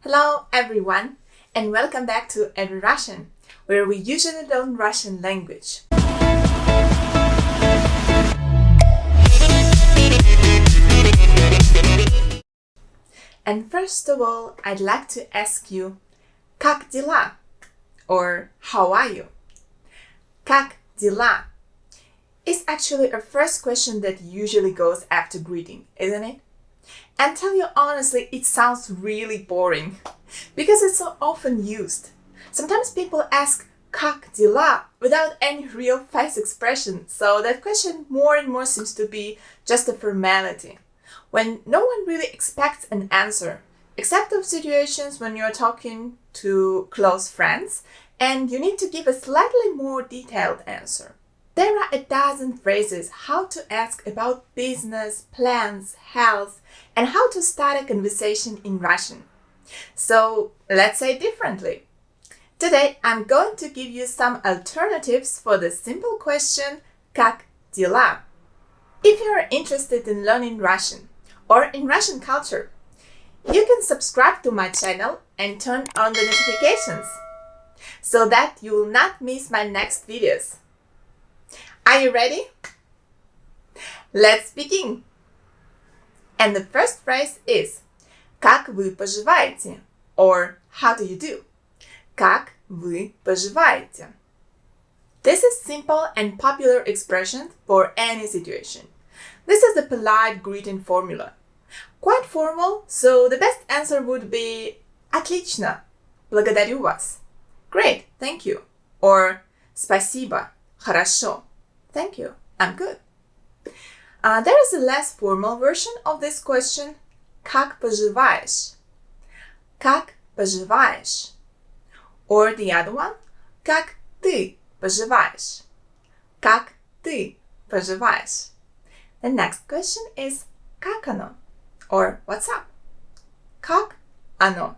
Hello everyone, and welcome back to Edu Russian, where we usually learn Russian language. And first of all, I'd like to ask you, Как дела? Or how are you? Как дела? It's actually a first question that usually goes after greeting, isn't it? And tell you honestly, it sounds really boring because it's so often used. Sometimes people ask Как дела without any real face expression, so that question more and more seems to be just a formality, when no one really expects an answer, except of situations when you're talking to close friends and you need to give a slightly more detailed answer. There are a dozen phrases how to ask about business, plans, health, and how to start a conversation in Russian. So let's say it differently. Today, I'm going to give you some alternatives for the simple question Как дела? If you're interested in learning Russian or in Russian culture, you can subscribe to my channel and turn on the notifications so that you will not miss my next videos. Are you ready? Let's begin. And the first phrase is Как вы поживаете? Or how do you do? Как вы поживаете? This is simple and popular expression for any situation. This is the polite greeting formula. Quite formal, so the best answer would be Отлично, благодарю вас. Great, thank you. Or Спасибо, хорошо. Thank you, I'm good. There is a less formal version of this question. Как поживаешь? Как поживаешь? Or the other one. Как ты поживаешь? Как ты поживаешь? The next question is Как оно? Or what's up? Как оно?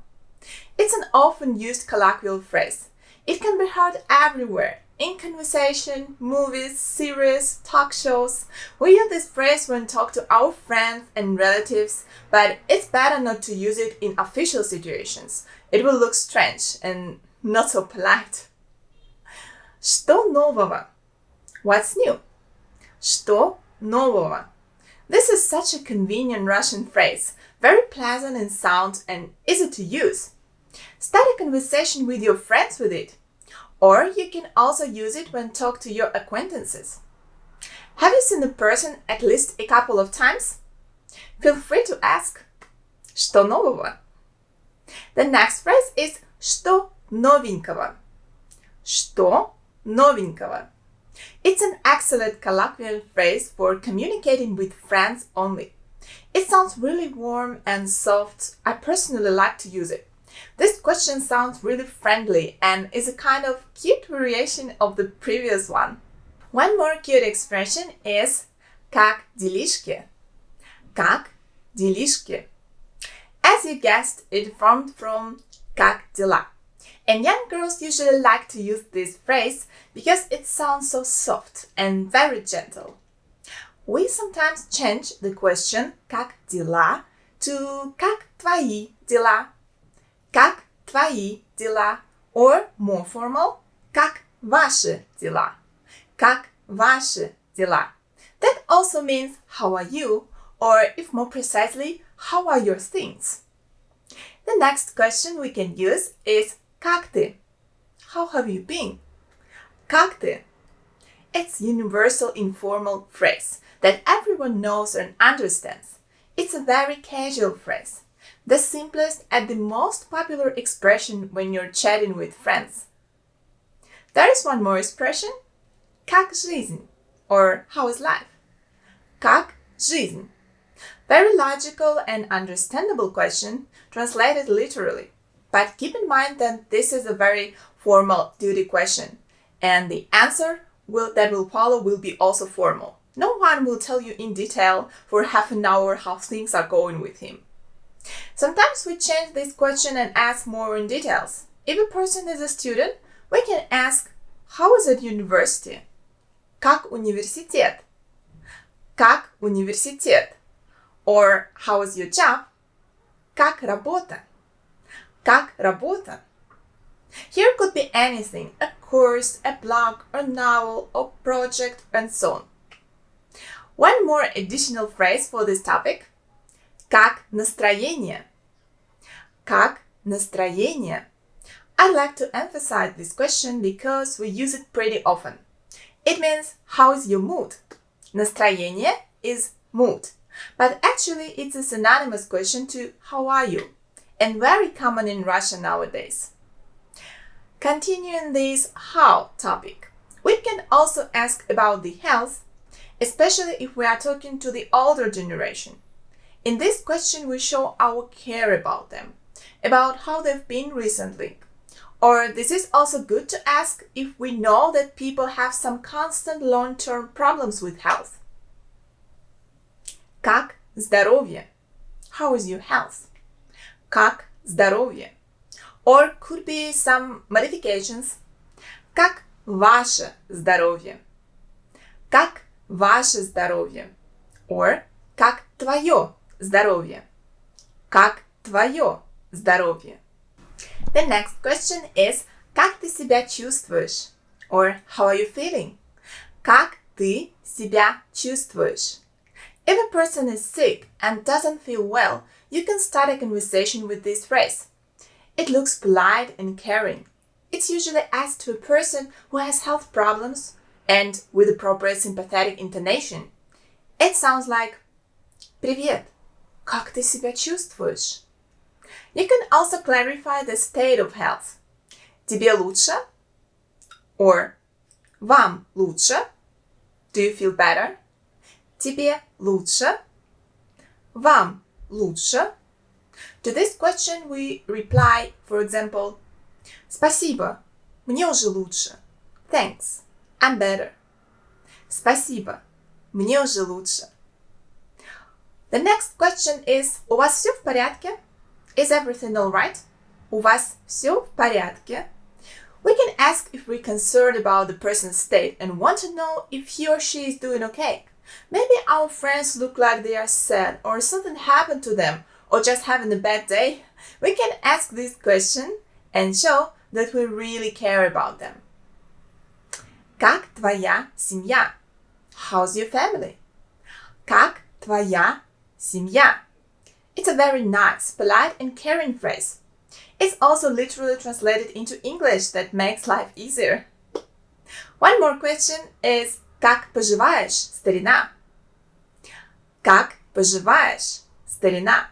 It's an often used colloquial phrase. It can be heard everywhere. In conversation, movies, series, talk shows. We use this phrase when talk to our friends and relatives, but it's better not to use it in official situations. It will look strange and not so polite. Что нового? What's new? Что нового? This is such a convenient Russian phrase, very pleasant in sound and easy to use. Start a conversation with your friends with it. Or you can also use it when talk to your acquaintances. Have you seen the person at least a couple of times? Feel free to ask. Что нового? The next phrase is Что новенького? Что новенького? It's an excellent colloquial phrase for communicating with friends only. It sounds really warm and soft. I personally like to use it. This question sounds really friendly and is a kind of cute variation of the previous one. One more cute expression is Как делишки? Как делишки? As you guessed, it formed from Как дела. And young girls usually like to use this phrase because it sounds so soft and very gentle. We sometimes change the question Как дела to Как твои дела? Как твои дела? Or more formal, Как ваши дела? Как ваши дела? That also means how are you? Or if more precisely, how are your things? The next question we can use is Как ты? How have you been? Как ты? It's universal informal phrase that everyone knows and understands. It's a very casual phrase. The simplest and the most popular expression when you're chatting with friends. There is one more expression, Как жизнь? Or how is life? Как жизнь? Very logical and understandable question, translated literally. But keep in mind that this is a very formal duty question, and the answer that will follow will be also formal. No one will tell you in detail for half an hour how things are going with him. Sometimes we change this question and ask more in details. If a person is a student, we can ask, how is at university? Как университет? Как университет? Or how is your job? Как работа? Как работа? Here could be anything, a course, a blog, a novel, or project, and so on. One more additional phrase for this topic. Как настроение? Как настроение? I'd like to emphasize this question because we use it pretty often. It means, how is your mood? Настроение is mood, but actually it's a synonymous question to how are you, and very common in Russia nowadays. Continuing this how topic, we can also ask about the health, especially if we are talking to the older generation. In this question, we show our care about them, about how they've been recently. Or this is also good to ask if we know that people have some constant long-term problems with health. Как здоровье? How is your health? Как здоровье? Or could be some modifications. Как ваше здоровье? Как ваше здоровье? Or как твое здоровье? Как твое здоровье? The next question is, как ты себя чувствуешь? Or how are you feeling? Как ты себя чувствуешь? If a person is sick and doesn't feel well, you can start a conversation with this phrase. It looks polite and caring. It's usually asked to a person who has health problems and with appropriate sympathetic intonation. It sounds like, Привет, как ты себя чувствуешь? You can also clarify the state of health. Тебе лучше? Or вам лучше? Do you feel better? Тебе лучше? Вам лучше? To this question we reply, for example, Спасибо, мне уже лучше. Thanks, I'm better. Спасибо, мне уже лучше. The next question is, у вас все в порядке? Is everything all right? У вас все в порядке? We can ask if we're concerned about the person's state and want to know if he or she is doing okay. Maybe our friends look like they are sad or something happened to them or just having a bad day. We can ask this question and show that we really care about them. Как твоя семья? How's your family? Как твоя семья? It's a very nice, polite and caring phrase. It's also literally translated into English that makes life easier. One more question is, как поживаешь, старина? Как поживаешь, старина?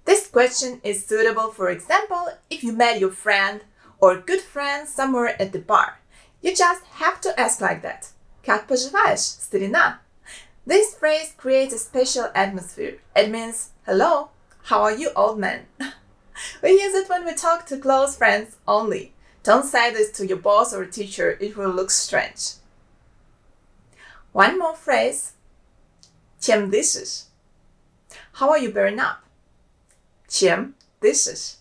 This question is suitable, for example, if you met your friend or good friend somewhere at the bar. You just have to ask like that. Как поживаешь, старина? This phrase creates a special atmosphere. It means, hello, how are you, old man? We use it when we talk to close friends only. Don't say this to your boss or teacher, it will look strange. One more phrase. Чем дышишь? How are you bearing up? Чем дышишь?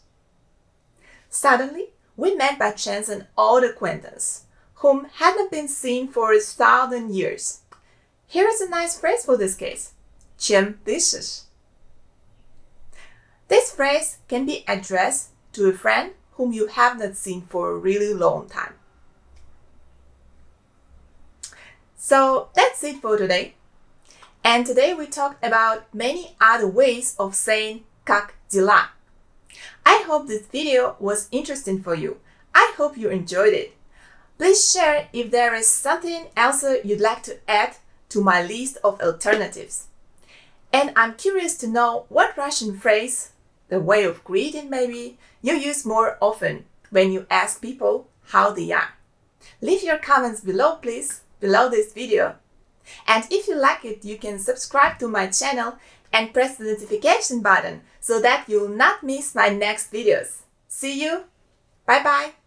Suddenly, we met by chance an old acquaintance, whom hadn't been seen for 1,000 years. Here is a nice phrase for this case. Чем дышишь? This phrase can be addressed to a friend whom you have not seen for a really long time. So that's it for today. And today we talked about many other ways of saying как дела. I hope this video was interesting for you. I hope you enjoyed it. Please share if there is something else you'd like to add to my list of alternatives. And I'm curious to know what Russian phrase, the way of greeting maybe, you use more often when you ask people how they are. Leave your comments below, please, below this video. And if you like it, you can subscribe to my channel and press the notification button so that you'll not miss my next videos. See you! Bye bye!